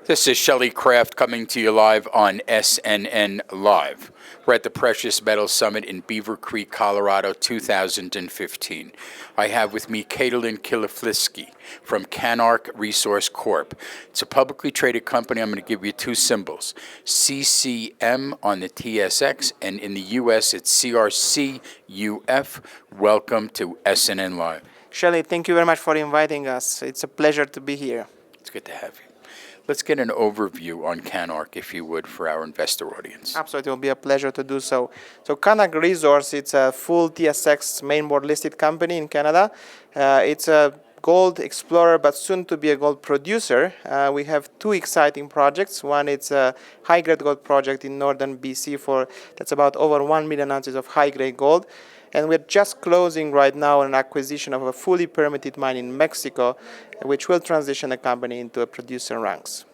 This is Shelley Craft coming to you live on SNNLive. We're at the Precious Metals Summit in Beaver Creek, Colorado, 2015. I have with me Catalin Chiloflischi from Canarc Resource Corp. It's a publicly traded company. I'm going to give you two symbols, CCM on the TSX, and in the U.S. it's CRCUF. Welcome to SNNLive. Shelley, thank you very much for inviting us. It's a pleasure to be here. It's good to have you. Let's get an overview on Canarc, if you would, for our investor audience. Absolutely, it will be a pleasure to do so. So Canarc Resource, it's a full TSX mainboard listed company in Canada. It's a gold explorer, but soon to be a gold producer. We have two exciting projects. One is a high-grade gold project in northern BC that's about over 1 million ounces of high-grade gold. And we're just closing right now an acquisition of a fully permitted mine in Mexico, which will transition the company into a producer ranks.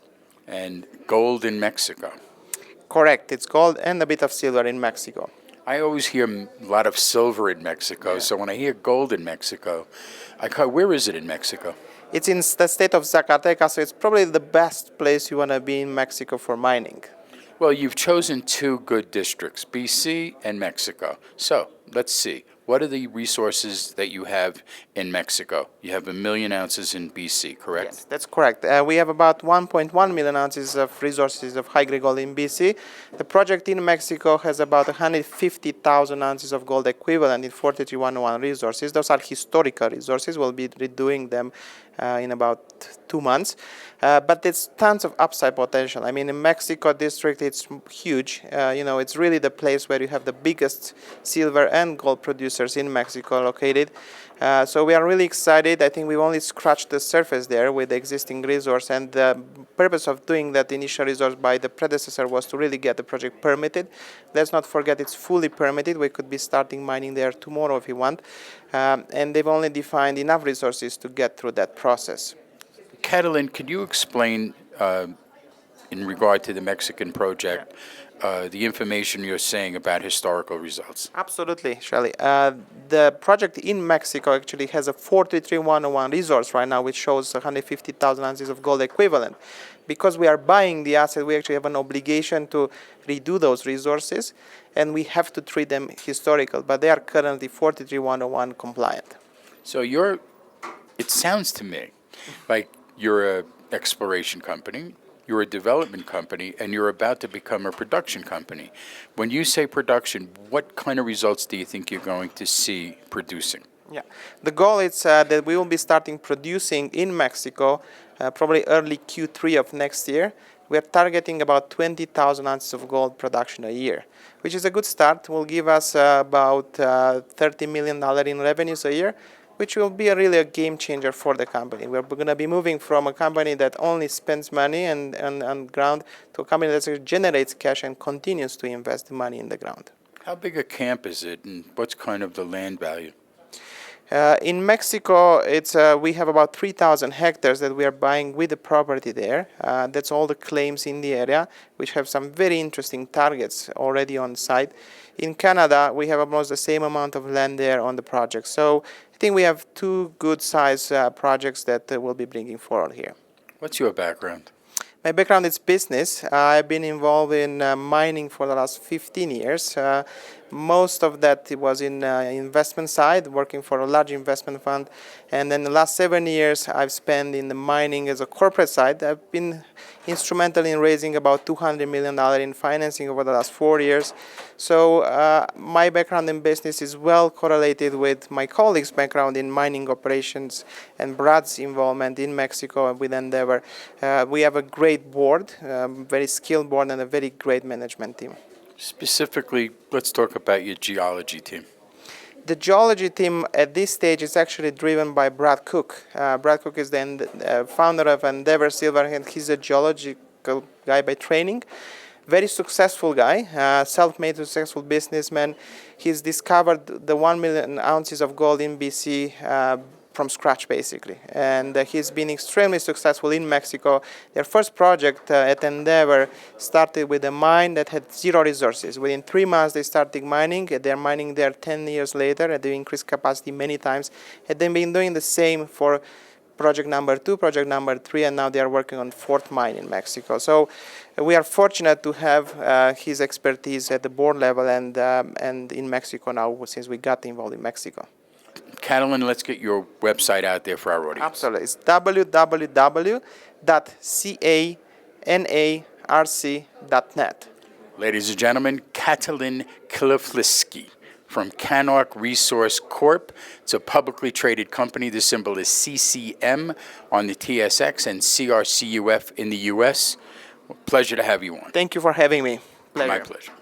And gold in Mexico. Correct. It's gold and a bit of silver in Mexico. I always hear a lot of silver in Mexico, yeah. So when I hear gold in Mexico, where is it in Mexico? It's in the state of Zacatecas, so it's probably the best place you want to be in Mexico for mining. Well, you've chosen two good districts, BC and Mexico. So let's see. What are the resources that you have in Mexico? You have 1 million ounces in BC, correct? Yes, that's correct. We have about 1.1 million ounces of resources of high-grade gold in BC. The project in Mexico has about 150,000 ounces of gold equivalent in 43-101 resources. Those are historical resources. We'll be redoing them in about 2 months. But there's tons of upside potential. I mean, in Mexico district, it's huge. It's really the place where you have the biggest silver and gold producers in Mexico located. So we are really excited. I think we've only scratched the surface there with the existing resource. And the purpose of doing that initial resource by the predecessor was to really get the project permitted. Let's not forget it's fully permitted. We could be starting mining there tomorrow if you want. And they've only defined enough resources to get through that process. Catalin, could you explain, in regard to the Mexican project, the information you're saying about historical results? Absolutely, Shelley. The project in Mexico actually has a 43-101 resource right now, which shows 150,000 ounces of gold equivalent. Because we are buying the asset, we actually have an obligation to redo those resources, and we have to treat them historical, but they are currently 43-101 compliant. So it sounds to me like you're an exploration company, you're a development company, and you're about to become a production company. When you say production, what kind of results do you think you're going to see producing? Yeah, the goal is that we will be starting producing in Mexico probably early Q3 of next year. We are targeting about 20,000 ounces of gold production a year, which is a good start. Will give us about $30 million in revenues a year, which will be really a game changer for the company. We're going to be moving from a company that only spends money and ground to a company that actually generates cash and continues to invest money in the ground. How big a camp is it, and what's kind of the land value? In Mexico, we have about 3,000 hectares that we are buying with the property there. That's all the claims in the area, which have some very interesting targets already on site. In Canada, we have almost the same amount of land there on the project. So I think we have two good-sized projects that we'll be bringing forward here. What's your background? My background is business. I've been involved in mining for the last 15 years. Most of that was in investment side, working for a large investment fund. And then the last 7 years, I've spent in the mining as a corporate side. I've been instrumental in raising about $200 million in financing over the last 4 years. So my background in business is well correlated with my colleagues' background in mining operations and Brad's involvement in Mexico with Endeavor. We have a great board, very skilled board, and a very great management team. Specifically, let's talk about your geology team. The geology team at this stage is actually driven by Brad Cook. Brad Cook is the founder of Endeavor Silver, and he's a geological guy by training. Very successful guy, self-made successful businessman. He's discovered the 1 million ounces of gold in BC from scratch, basically. And he's been extremely successful in Mexico. Their first project at Endeavor started with a mine that had 0 resources. Within 3 months, they started mining. They're mining there 10 years later, and they increased capacity many times. And they've been doing the same for project number 2, project number 3, and now they are working on 4th mine in Mexico. So we are fortunate to have his expertise at the board level and in Mexico now, since we got involved in Mexico. Catalin, let's get your website out there for our audience. Absolutely. It's www.canarc.net. Ladies and gentlemen, Catalin Chiloflischi from Canarc Resource Corp. It's a publicly traded company. The symbol is CCM on the TSX and CRCUF in the U.S. Pleasure to have you on. Thank you for having me. Pleasure. My pleasure.